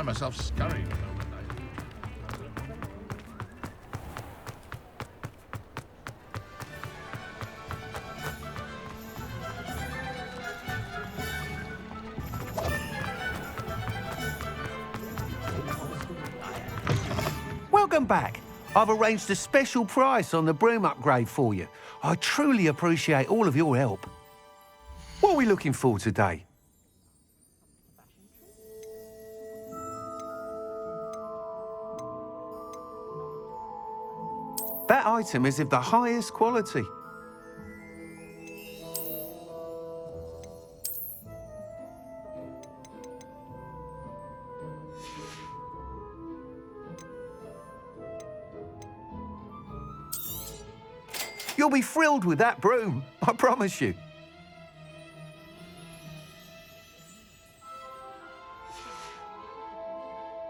find myself scurrying overnight. Welcome back. I've arranged a special price on the broom upgrade for you. I truly appreciate all of your help. What are we looking for today? That item is of the highest quality. You'll be thrilled with that broom, I promise you.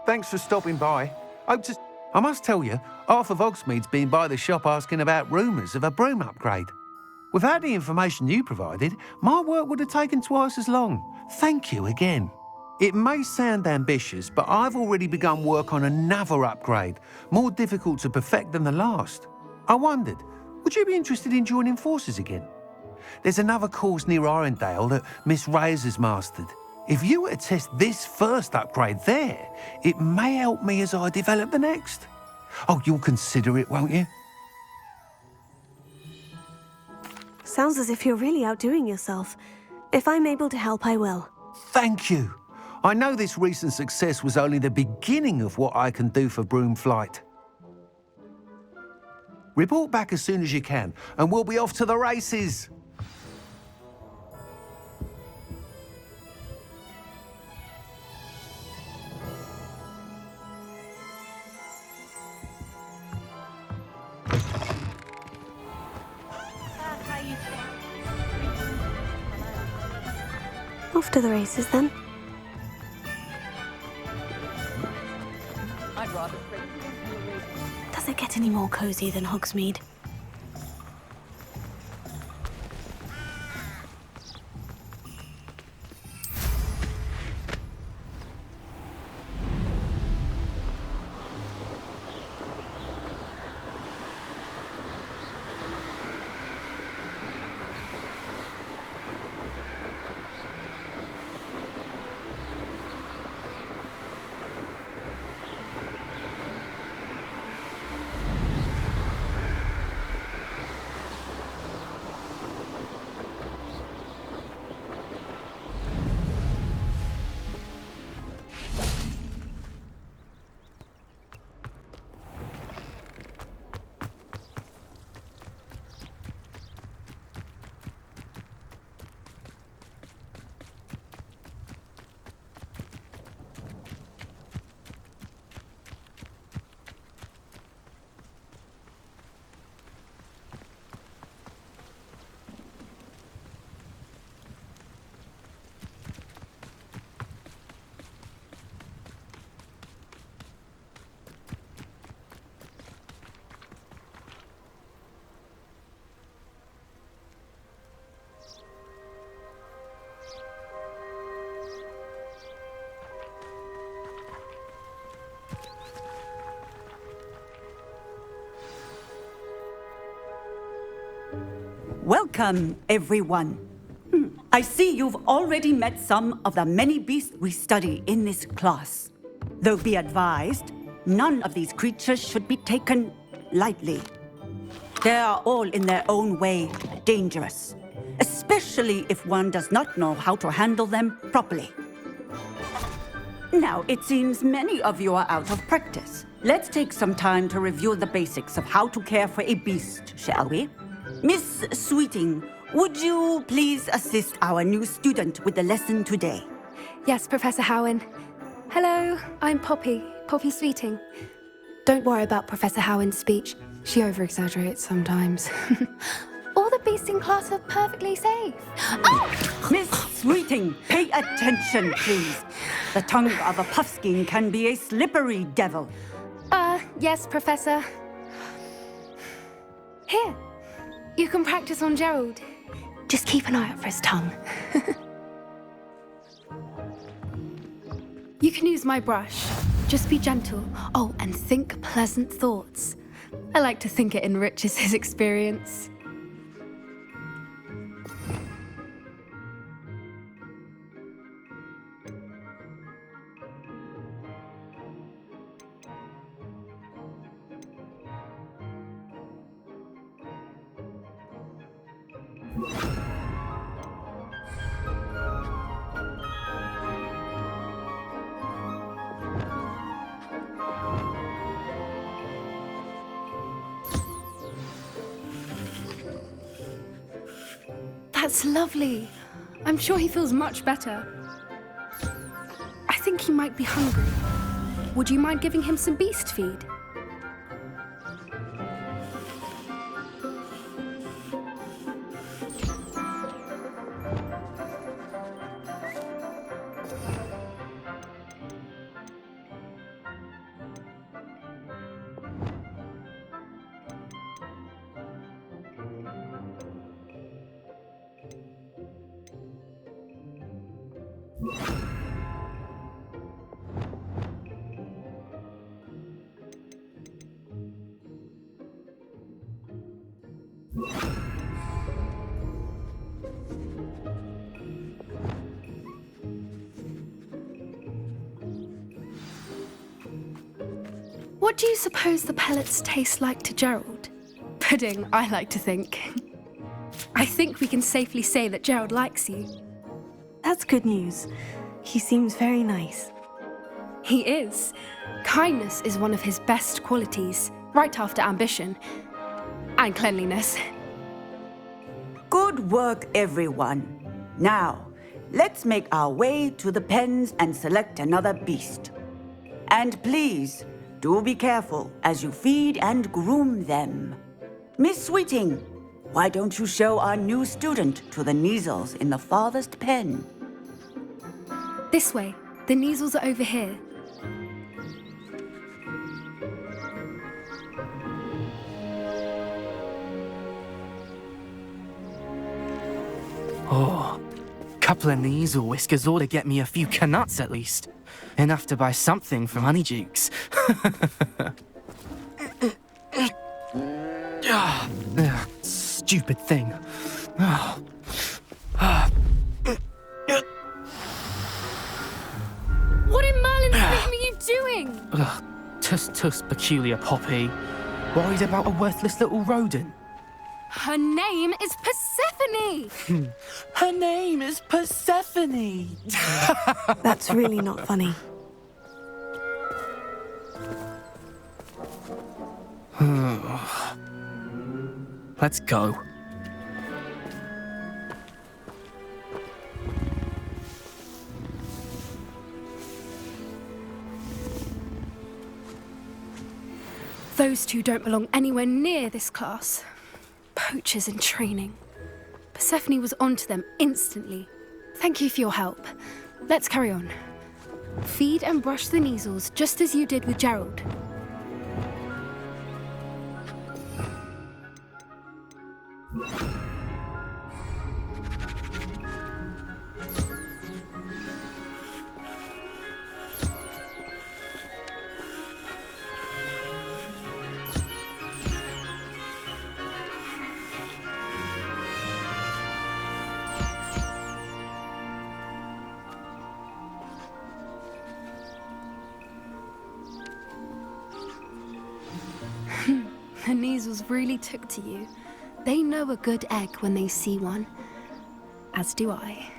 Thanks for stopping by. I must tell you, half of Hogsmeade's been by the shop asking about rumours of a broom upgrade. Without the information you provided, my work would have taken twice as long. Thank you again. It may sound ambitious, but I've already begun work on another upgrade, more difficult to perfect than the last. I wondered, would you be interested in joining forces again? There's another course near Arendelle that Miss Reyes has mastered. If you were to test this first upgrade there, it may help me as I develop the next. Oh, you'll consider it, won't you? Sounds as if you're really outdoing yourself. If I'm able to help, I will. Thank you. I know this recent success was only the beginning of what I can do for Broomflight. Report back as soon as you can, and we'll be off to the races. Off to the races, then. I'd rather... Does it get any more cozy than Hogsmeade? Welcome, everyone. I see you've already met some of the many beasts we study in this class. Though be advised, none of these creatures should be taken lightly. They are all in their own way dangerous, especially if one does not know how to handle them properly. Now, it seems many of you are out of practice. Let's take some time to review the basics of how to care for a beast, shall we? Miss Sweeting, would you please assist our new student with the lesson today? Yes, Professor Howin. Hello, I'm Poppy Sweeting. Don't worry about Professor Howin's speech. She over-exaggerates sometimes. All the beasts in class are perfectly safe. Oh! Miss Sweeting, pay attention, please. The tongue of a puffskein can be a slippery devil. Yes, Professor. Here, you can practice on Gerald. Just keep an eye out for his tongue. You You can use my brush. Just be gentle. Oh, and think pleasant thoughts. I like to think it enriches his experience. That's lovely. I'm sure he feels much better. I think he might be hungry. Would you mind giving him some beast feed? What do you suppose the pellets taste like to Gerald? Pudding, I like to think. I think we can safely say that Gerald likes you. That's good news. He seems very nice. He is. Kindness is one of his best qualities, right after ambition. And cleanliness. Good work, everyone. Now, let's make our way to the pens and select another beast. And please, do be careful as you feed and groom them. Miss Sweeting, why don't you show our new student to the Neasels in the farthest pen? This way. The Neasels are over here. Oh, couple of Neasel whiskers ought to get me a few canuts at least. Enough to buy something from Honeydukes. Stupid thing. What in Merlin's name are you doing? Tuss, peculiar Poppy. Worried about a worthless little rodent? Her name is Persephone! Her name is Persephone! That's really not funny. Let's go. Those two don't belong anywhere near this class. Poachers in training. Persephone was onto them instantly. Thank you for your help. Let's carry on. Feed and brush the Neasels just as you did with Gerald. The Neasels really took to you. They know a good egg when they see one. As do I.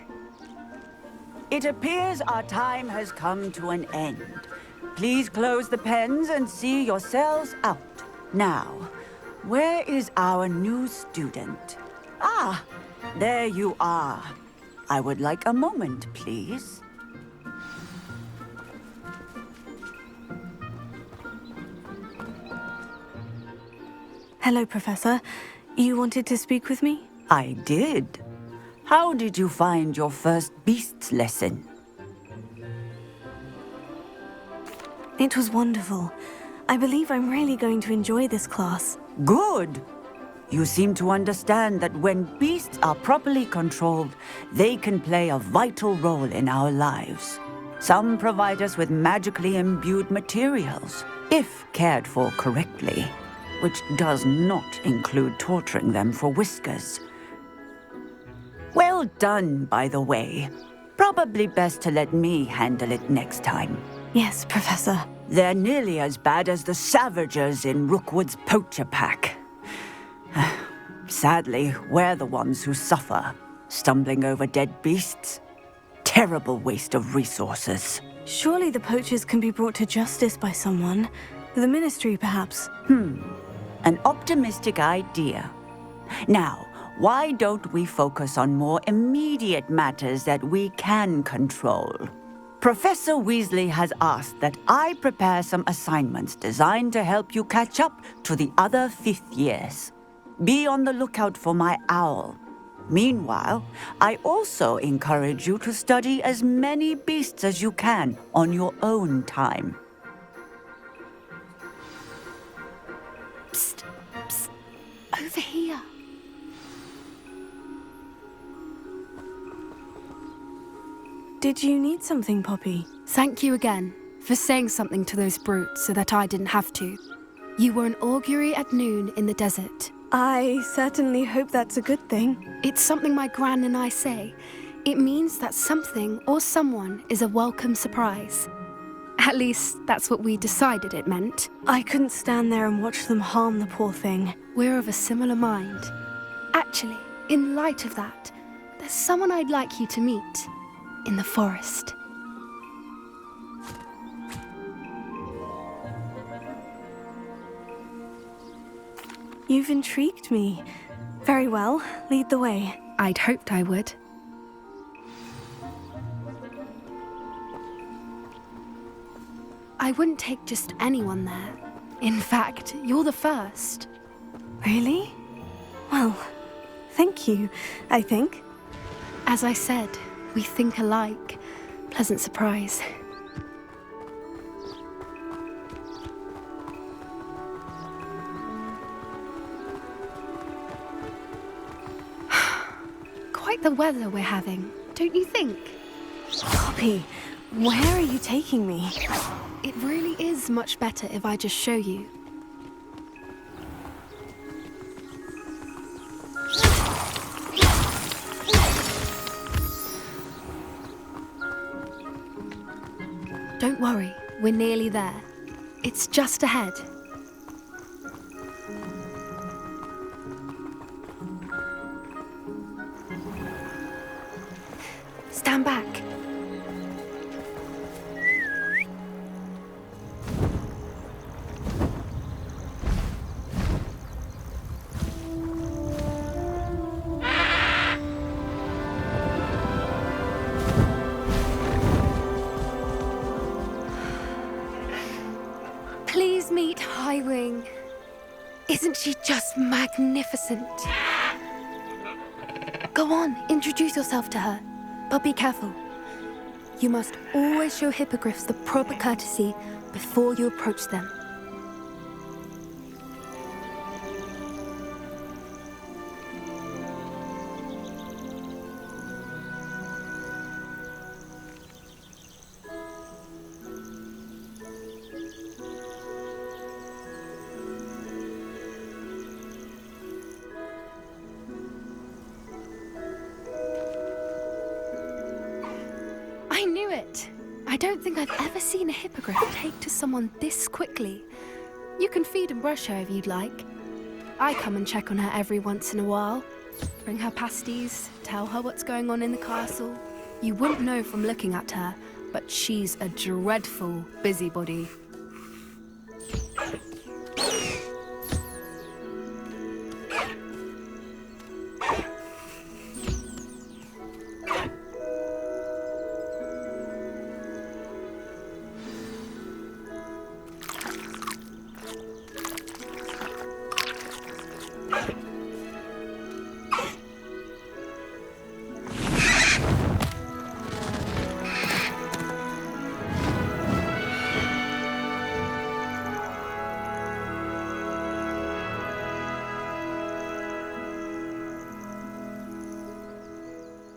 It appears our time has come to an end. Please close the pens and see yourselves out. Now, where is our new student? Ah, there you are. I would like a moment, please. Hello, Professor. You wanted to speak with me? I did. How did you find your first beasts lesson? It was wonderful. I believe I'm really going to enjoy this class. Good. You seem to understand that when beasts are properly controlled, they can play a vital role in our lives. Some provide us with magically imbued materials, if cared for correctly, which does not include torturing them for whiskers. Well done, by the way. Probably best to let me handle it next time. Yes, Professor. They're nearly as bad as the Savagers in Rookwood's poacher pack. Sadly, we're the ones who suffer, stumbling over dead beasts. Terrible waste of resources. Surely the poachers can be brought to justice by someone. The Ministry, perhaps. An optimistic idea. Now, why don't we focus on more immediate matters that we can control? Professor Weasley has asked that I prepare some assignments designed to help you catch up to the other fifth years. Be on the lookout for my owl. Meanwhile, I also encourage you to study as many beasts as you can on your own time. Psst, psst, over here. Did you need something, Poppy? Thank you again for saying something to those brutes so that I didn't have to. You were an augury at noon in the desert. I certainly hope that's a good thing. It's something my gran and I say. It means that something or someone is a welcome surprise. At least, that's what we decided it meant. I couldn't stand there and watch them harm the poor thing. We're of a similar mind. Actually, in light of that, there's someone I'd like you to meet in the forest. You've intrigued me. Very well, lead the way. I'd hoped I would. I wouldn't take just anyone there. In fact, you're the first. Really? Well, thank you, I think. As I said, we think alike. Pleasant surprise. Quite the weather we're having, don't you think? Poppy, where are you taking me? It really is much better if I just show you. Don't worry, we're nearly there. It's just ahead. Stand back. Please meet Highwing. Isn't she just magnificent? Go on, introduce yourself to her. But be careful. You must always show hippogriffs the proper courtesy before you approach them. I knew it! I don't think I've ever seen a hippogriff take to someone this quickly. You can feed and brush her if you'd like. I come and check on her every once in a while. Bring her pasties, tell her what's going on in the castle. You wouldn't know from looking at her, but she's a dreadful busybody.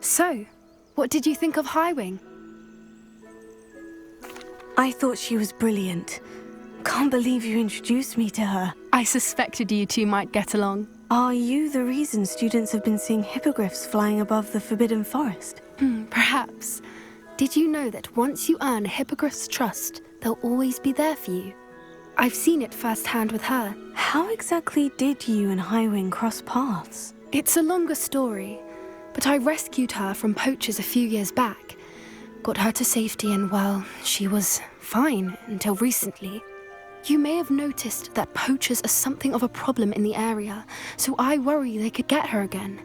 So, what did you think of Highwing? I thought she was brilliant. Can't believe you introduced me to her. I suspected you two might get along. Are you the reason students have been seeing hippogriffs flying above the Forbidden Forest? Perhaps. Did you know that once you earn a hippogriff's trust, they'll always be there for you? I've seen it firsthand with her. How exactly did you and Highwing cross paths? It's a longer story, but I rescued her from poachers a few years back. Got her to safety and, well, she was fine until recently. You may have noticed that poachers are something of a problem in the area, so I worry they could get her again.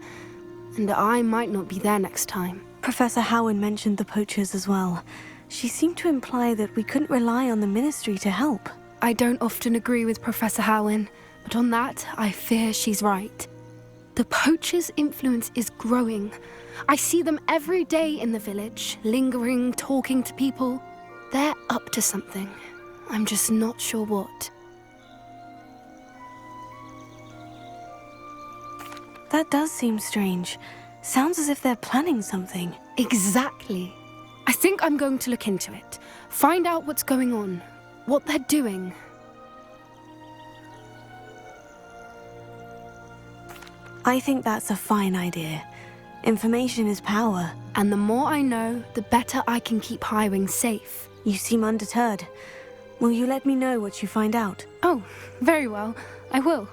And I might not be there next time. Professor Howin mentioned the poachers as well. She seemed to imply that we couldn't rely on the Ministry to help. I don't often agree with Professor Howin, but on that, I fear she's right. The poachers' influence is growing. I see them every day in the village, lingering, talking to people. They're up to something. I'm just not sure what. That does seem strange. Sounds as if they're planning something. Exactly. I think I'm going to look into it. Find out what's going on, what they're doing. I think that's a fine idea. Information is power. And the more I know, the better I can keep Highwing safe. You seem undeterred. Will you let me know what you find out? Oh, very well. I will.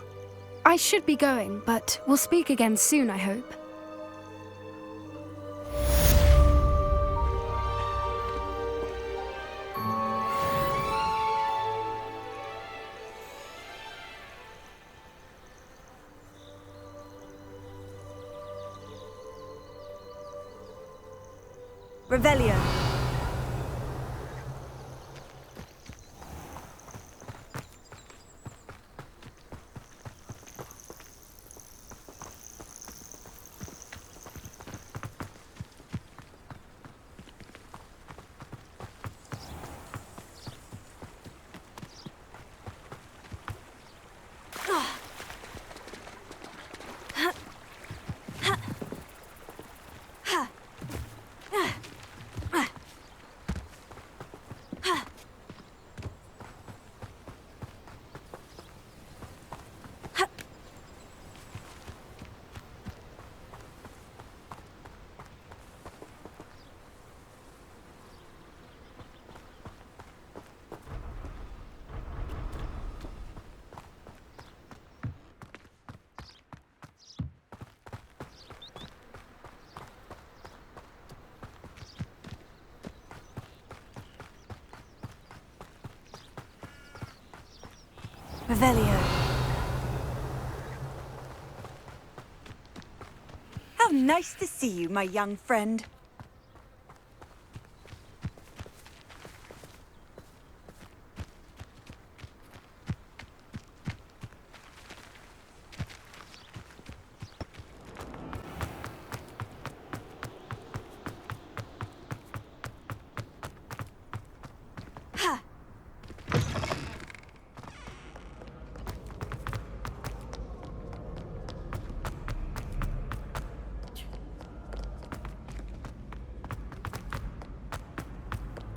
I should be going, but we'll speak again soon, I hope. Revelio. Revelio. How nice to see you, my young friend.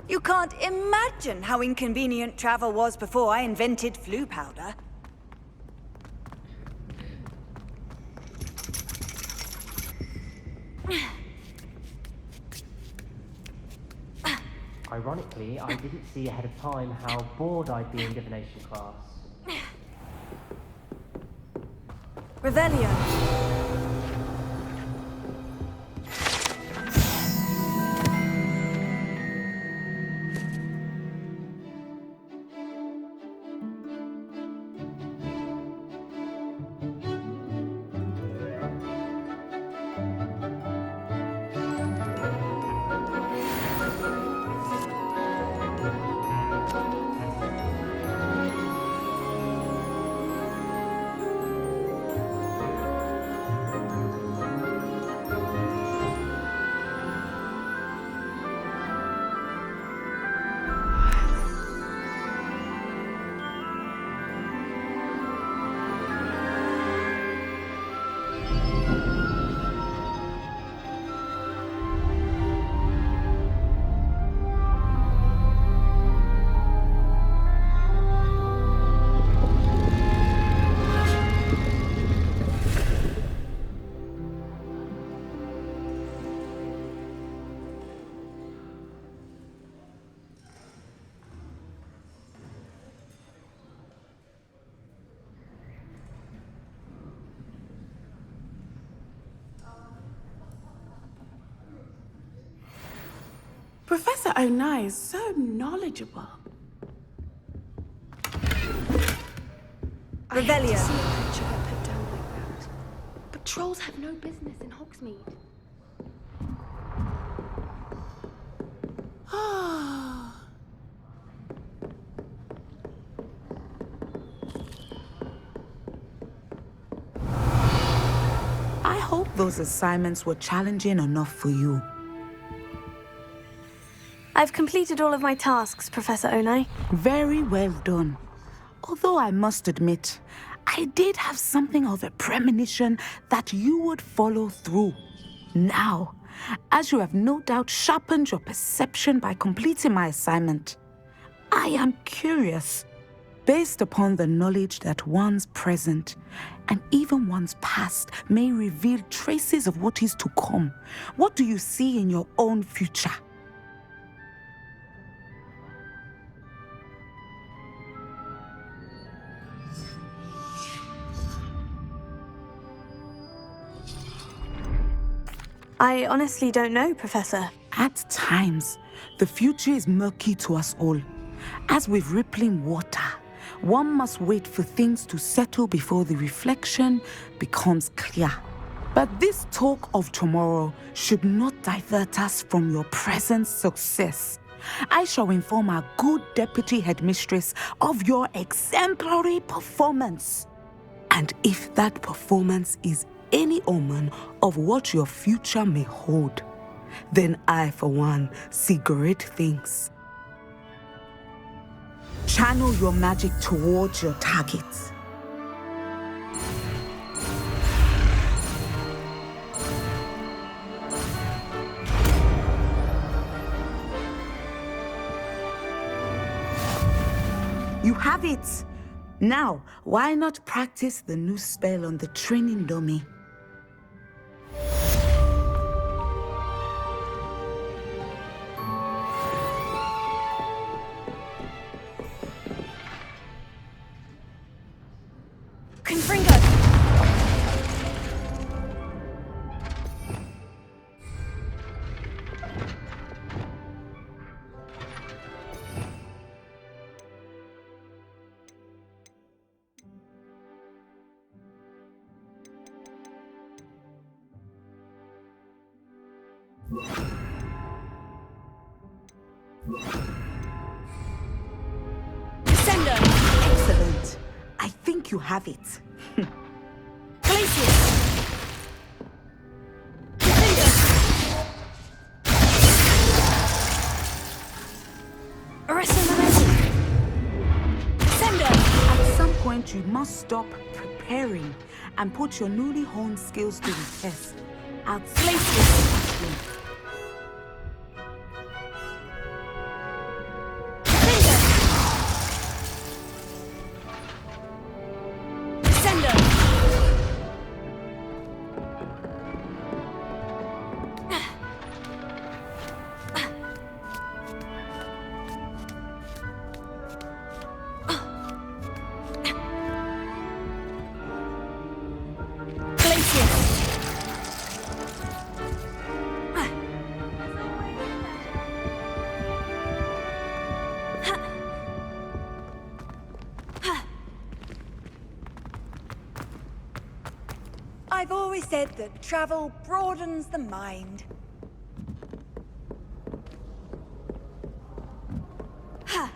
You can't imagine how inconvenient travel was before I invented flu powder. Ironically, I didn't see ahead of time how bored I'd be in Divination class. Revelio. Professor Onai is so knowledgeable. I hate to Revelio. see a creature get put down like that. But trolls have no business in Hogsmeade. I hope those assignments were challenging enough for you. I've completed all of my tasks, Professor Onai. Very well done. Although I must admit, I did have something of a premonition that you would follow through. Now, as you have no doubt sharpened your perception by completing my assignment, I am curious, based upon the knowledge that one's present and even one's past may reveal traces of what is to come. What do you see in your own future? I honestly don't know, Professor. At times, the future is murky to us all. As with rippling water, one must wait for things to settle before the reflection becomes clear. But this talk of tomorrow should not divert us from your present success. I shall inform our good deputy headmistress of your exemplary performance. And if that performance is any omen of what your future may hold, then I, for one, see great things. Channel your magic towards your targets. You have it! Now, why not practice the new spell on the training dummy? Confringo! Descendo! Excellent. I think you have it. Glacius! Confringo! Arresto Descendo! At some point, you must stop preparing and put your newly honed skills to the test. Outside the I've always said that travel broadens the mind. Ha!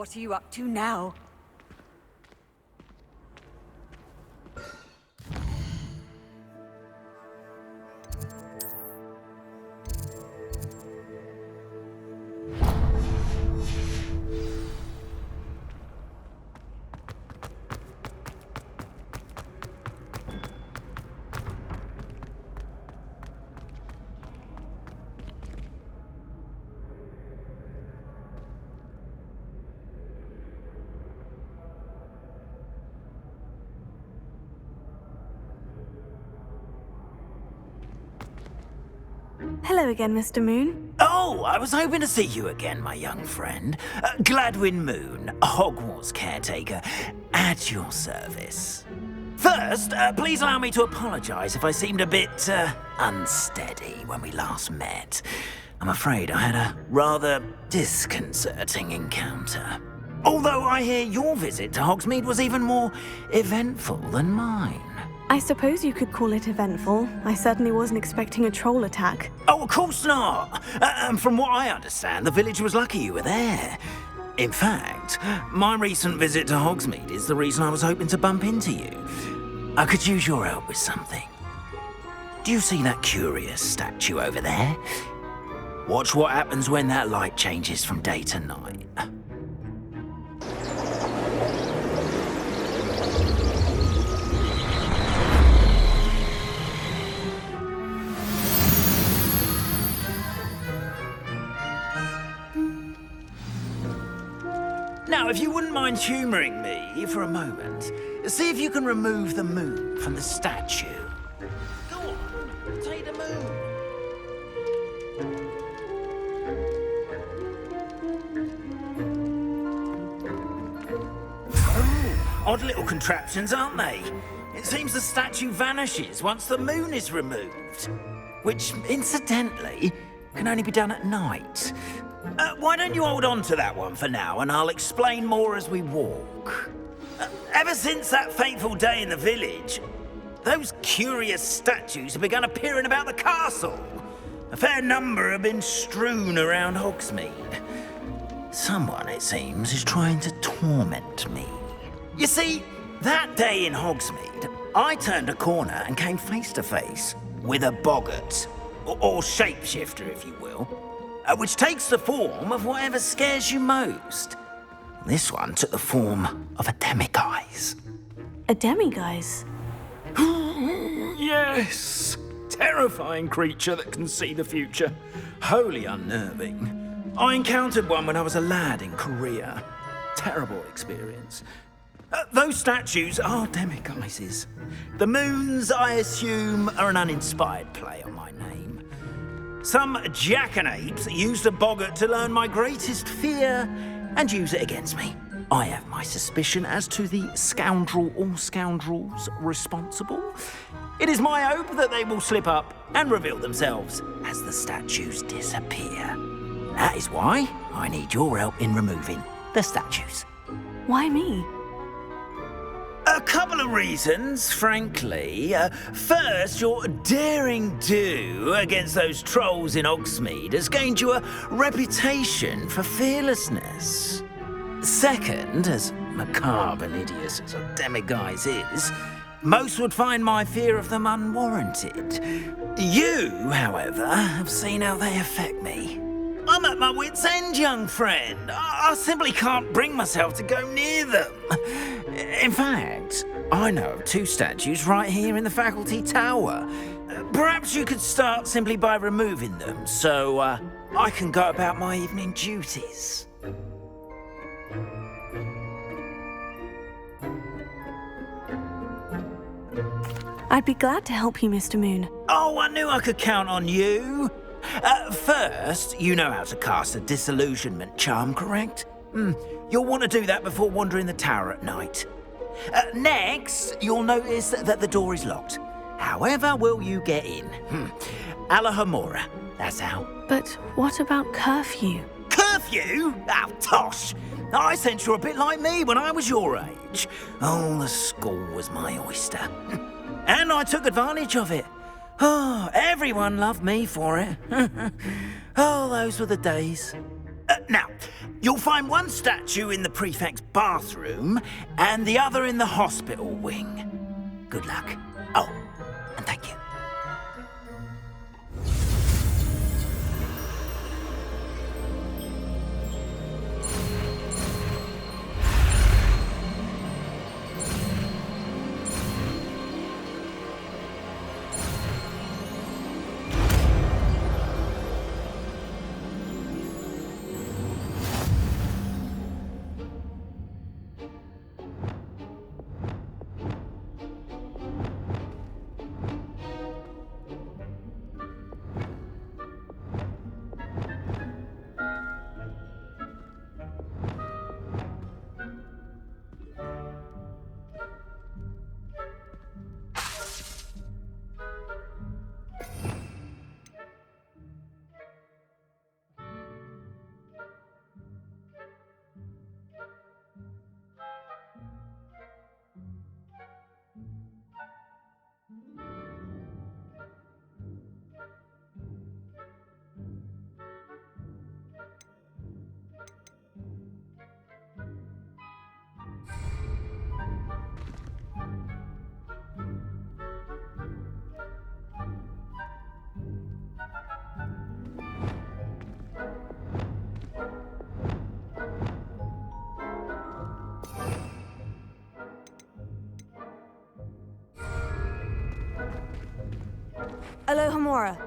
What are you up to now? Hello again, Mr. Moon. Oh, I was hoping to see you again, my young friend. Gladwin Moon, Hogwarts caretaker, at your service. First, please allow me to apologise if I seemed a bit unsteady when we last met. I'm afraid I had a rather disconcerting encounter. Although I hear your visit to Hogsmeade was even more eventful than mine. I suppose you could call it eventful. I certainly wasn't expecting a troll attack. Oh, of course not. From what I understand, the village was lucky you were there. In fact, my recent visit to Hogsmeade is the reason I was hoping to bump into you. I could use your help with something. Do you see that curious statue over there? Watch what happens when that light changes from day to night. Now, if you wouldn't mind humouring me for a moment, see if you can remove the moon from the statue. Go on, take the moon. Oh, odd little contraptions, aren't they? It seems the statue vanishes once the moon is removed. Which, incidentally, can only be done at night. Why don't you hold on to that one for now, and I'll explain more as we walk. Ever since that fateful day in the village, those curious statues have begun appearing about the castle. A fair number have been strewn around Hogsmeade. Someone, it seems, is trying to torment me. You see, that day in Hogsmeade, I turned a corner and came face to face with a boggart, or shapeshifter, if you will. Which takes the form of whatever scares you most. This one took the form of a Demiguise. A demiguise? Yes! Terrifying creature that can see the future. Wholly unnerving. I encountered one when I was a lad in Korea. Terrible experience. Those statues are Demiguises. The moons, I assume, are an uninspired play on my name. Some jackanapes used a boggart to learn my greatest fear and use it against me. I have my suspicion as to the scoundrel or scoundrels responsible. It is my hope that they will slip up and reveal themselves as the statues disappear. That is why I need your help in removing the statues. Why me? A couple of reasons, frankly. First, your daring do against those trolls in Hogsmeade has gained you a reputation for fearlessness. Second, as macabre and hideous as a Demiguise is, most would find my fear of them unwarranted. You, however, have seen how they affect me. I'm at my wit's end, young friend. I simply can't bring myself to go near them. In fact, I know of two statues right here in the faculty tower. Perhaps you could start simply by removing them, so I can go about my evening duties. I'd be glad to help you, Mr. Moon. Oh, I knew I could count on you. First, you know how to cast a disillusionment charm, correct? You'll want to do that before wandering the tower at night. Next, you'll notice that the door is locked. However will you get in? Alahomora, that's how. But what about curfew? Curfew? Oh, tosh. I sense you're a bit like me when I was your age. Oh, the school was my oyster. And I took advantage of it. Oh, everyone loved me for it. Oh, those were the days. Now, you'll find one statue in the prefect's bathroom and the other in the hospital wing. Good luck. Oh, and thank you. Alohomora.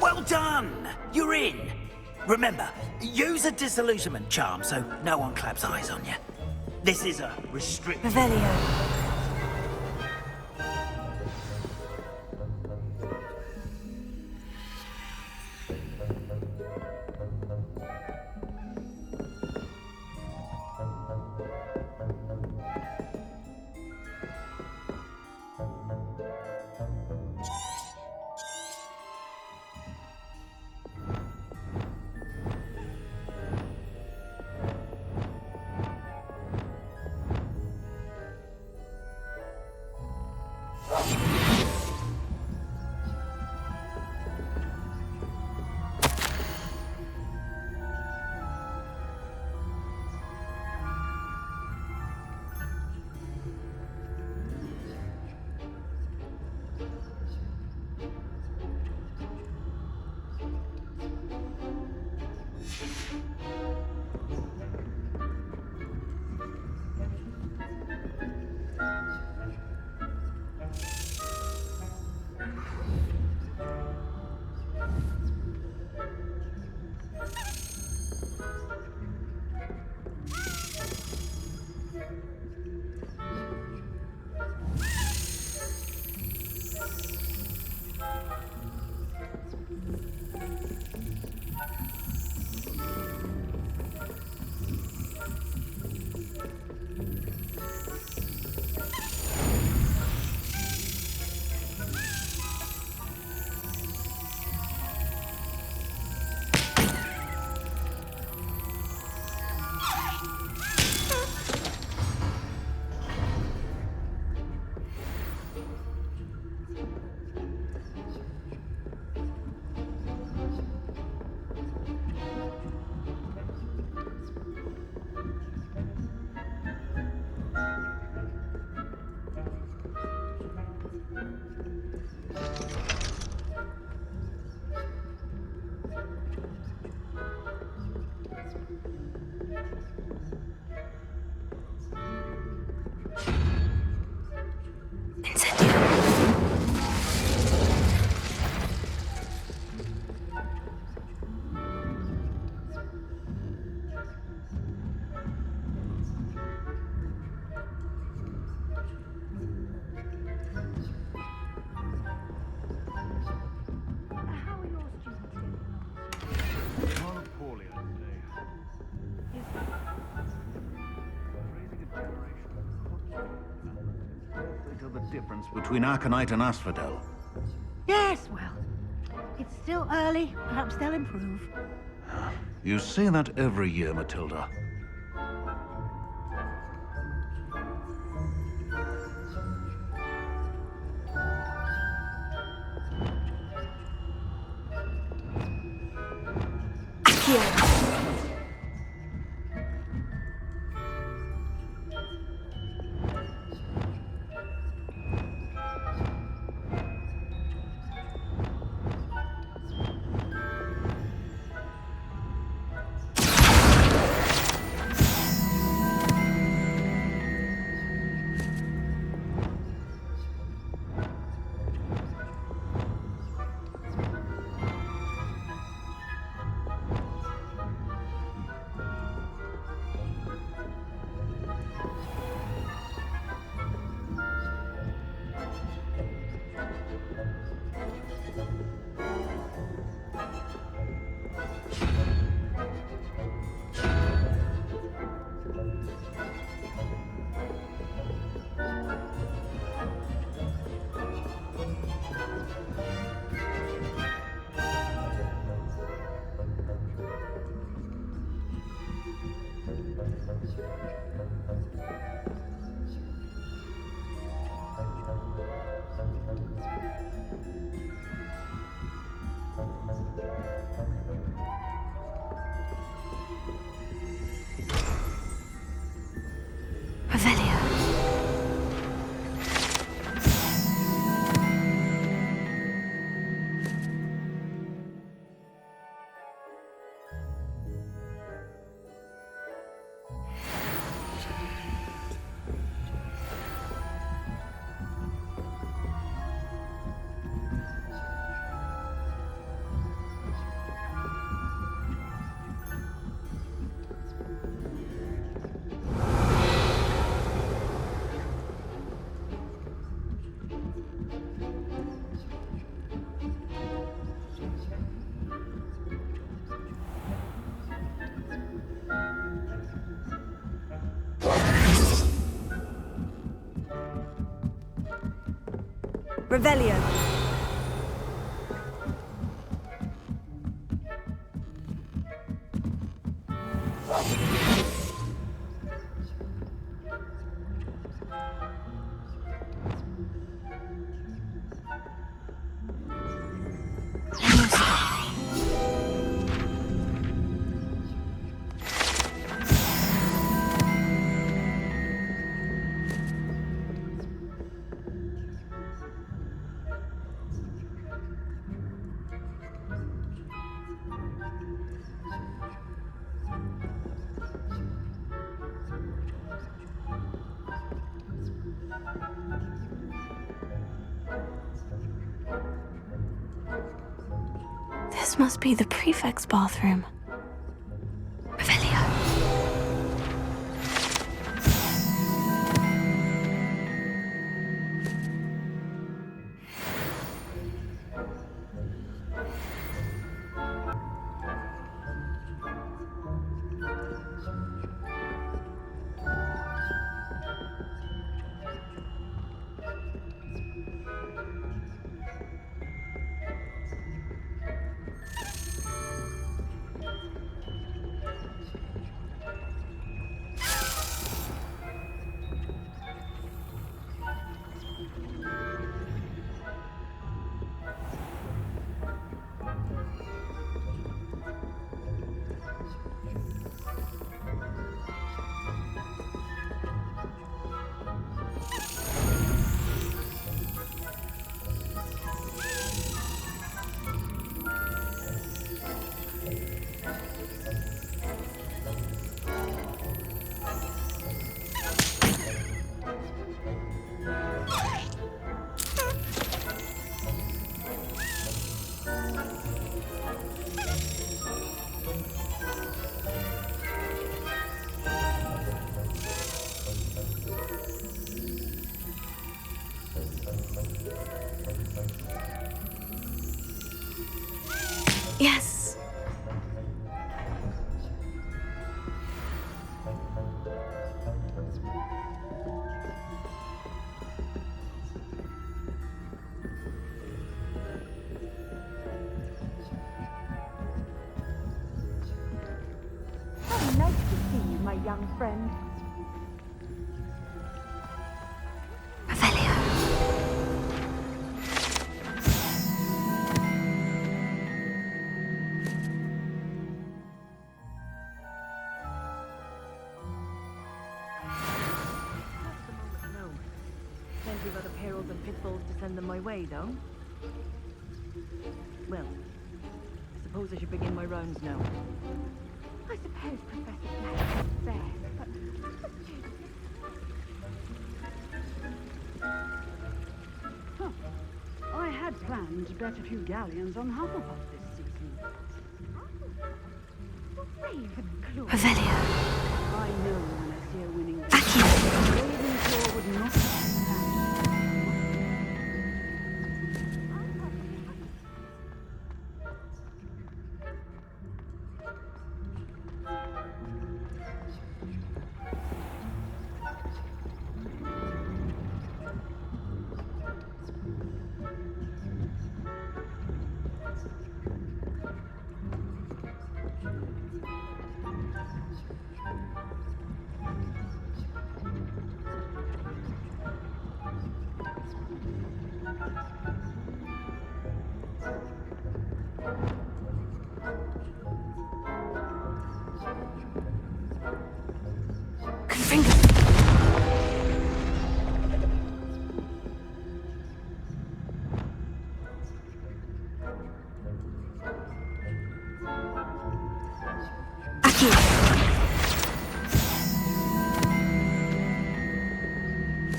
Well done! You're in. Remember, use a disillusionment charm so no one claps eyes on you. This is a restricted... Revelio. difference between Arcanite and Asphodel? Yes, well, it's still early. Perhaps they'll improve. You say that every year, Matilda. Revelio. This must be the prefect's bathroom. Revelio. Yes. Nice to see you, my young friend. Plenty of other perils and pitfalls to send them my way, though. Well, I suppose I should begin my rounds now. I suppose Professor Black is fair, but... Huh. I had planned to bet a few galleons on Hufflepuff this season. Ravenclaw. Revelio. I know when I see a winning bet. Ravenclaw would not stand.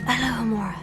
Hello, Amora.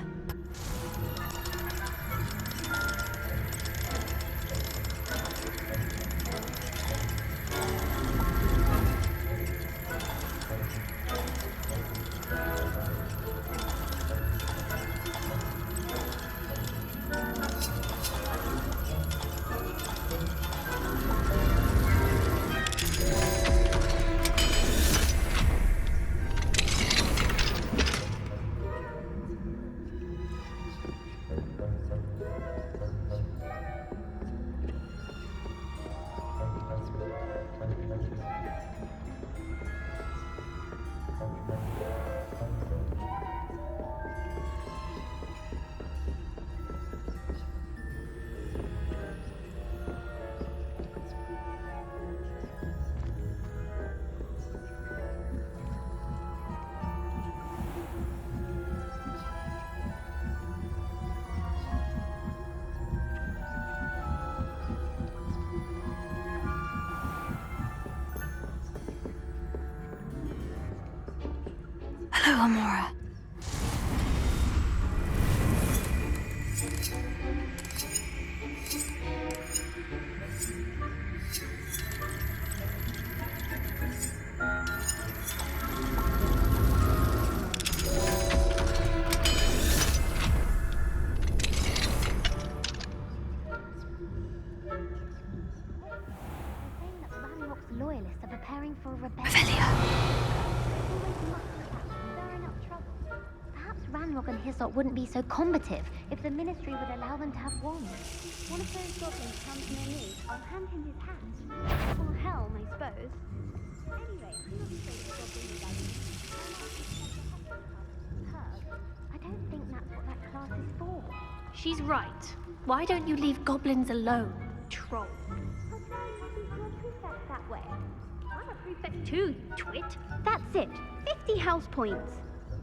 Hello, Amora. Loyalists are preparing for a rebellion. Perhaps Ranrock and Hyssop wouldn't be so combative if the Ministry would allow them to have wands. One of those goblins comes near me, I'll hand him his hat. Or helm, I suppose. Anyway, I'm not afraid of goblins I don't think that's what that class is for. She's right. Why don't you leave goblins alone, troll? That way. I'm a prefect too, you twit. That's it. 50 house points.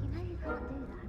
You know you can't do that.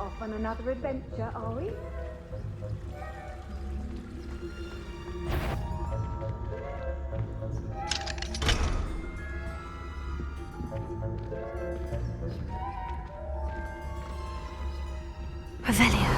Off on another adventure, are we? Revelio.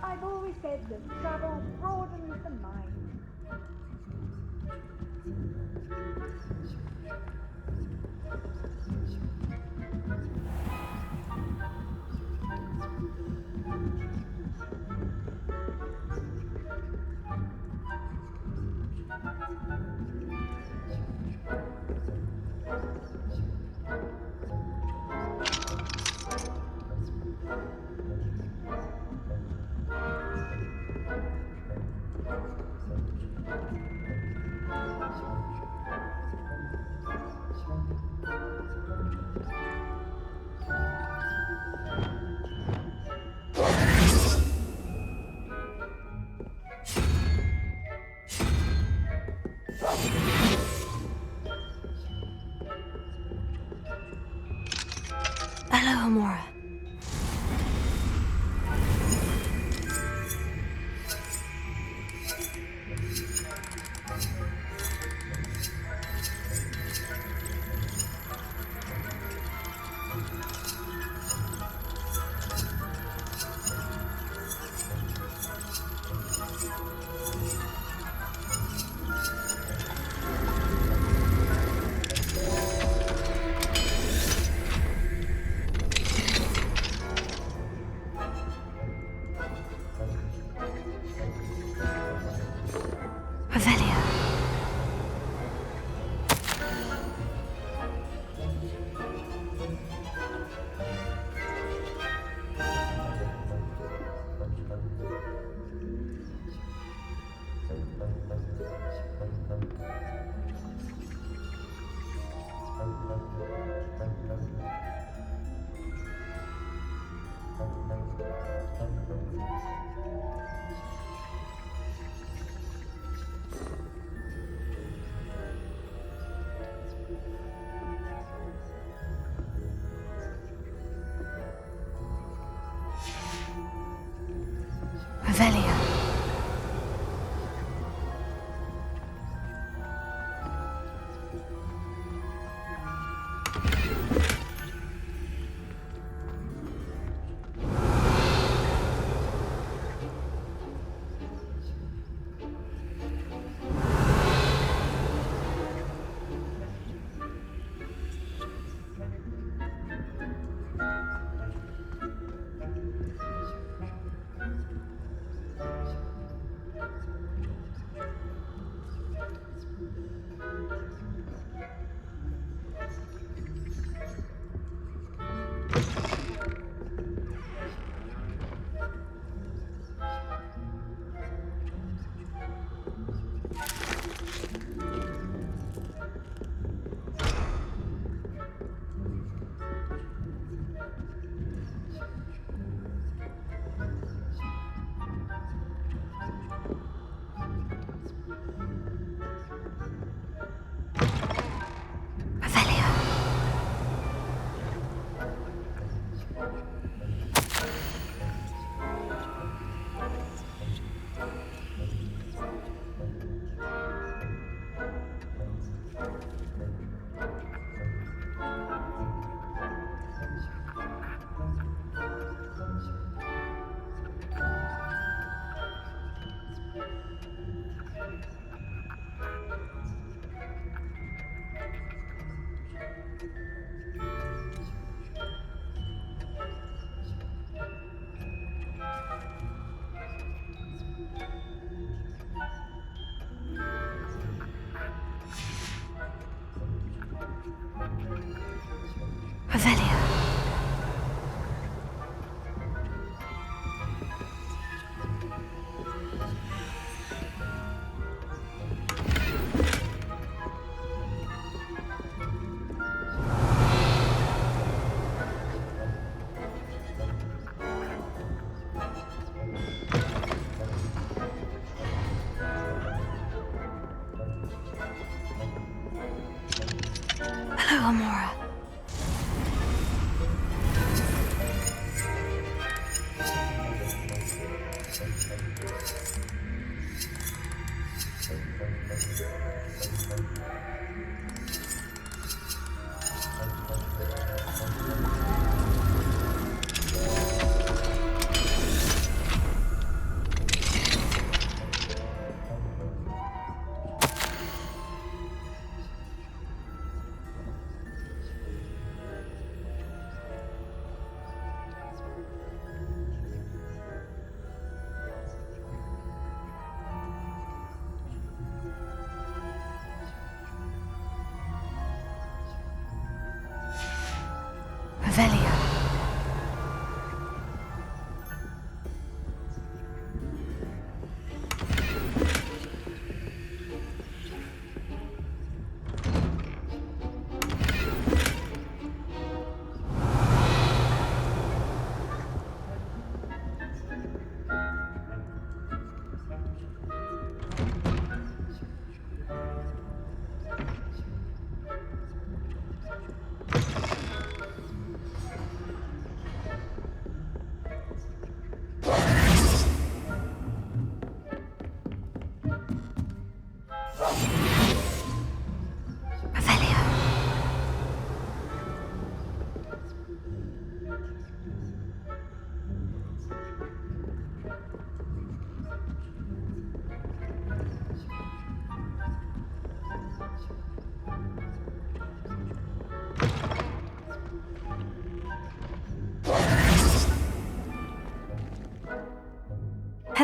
I've always said that travel broadens the mind. Hello, Amora.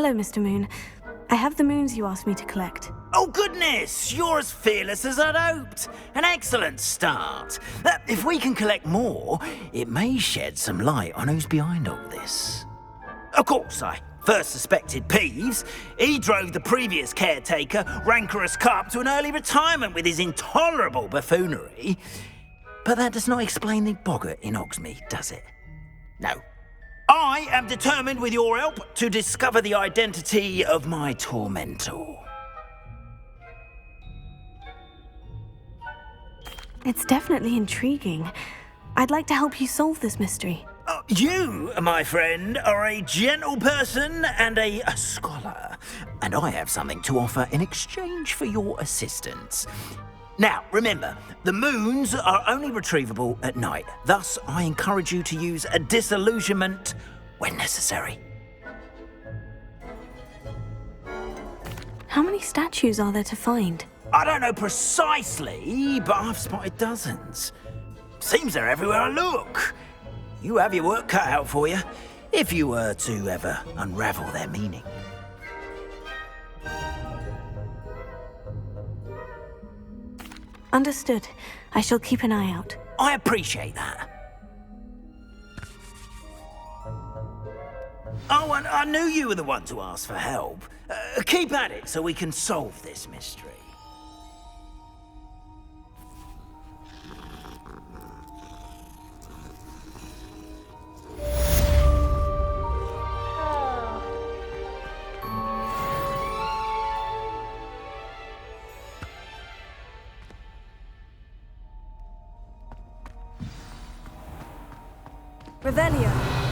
Hello, Mr. Moon. I have the moons you asked me to collect. Oh, goodness! You're as fearless as I'd hoped. An excellent start. If we can collect more, it may shed some light on who's behind all this. Of course, I first suspected Peeves. He drove the previous caretaker, Rancorous Cup, to an early retirement with his intolerable buffoonery. But that does not explain the boggart in Hogsmeade, does it? No. I am determined, with your help, to discover the identity of my tormentor. It's definitely intriguing. I'd like to help you solve this mystery. You, my friend, are a gentle person and a scholar, and I have something to offer in exchange for your assistance. Now, remember, the moons are only retrievable at night. Thus, I encourage you to use a disillusionment when necessary. How many statues are there to find? I don't know precisely, but I've spotted dozens. Seems they're everywhere I look. You have your work cut out for you, if you were to ever unravel their meaning. Understood. I shall keep an eye out. I appreciate that. Oh, and I knew you were the one to ask for help. Keep at it so we can solve this mystery. Revelio.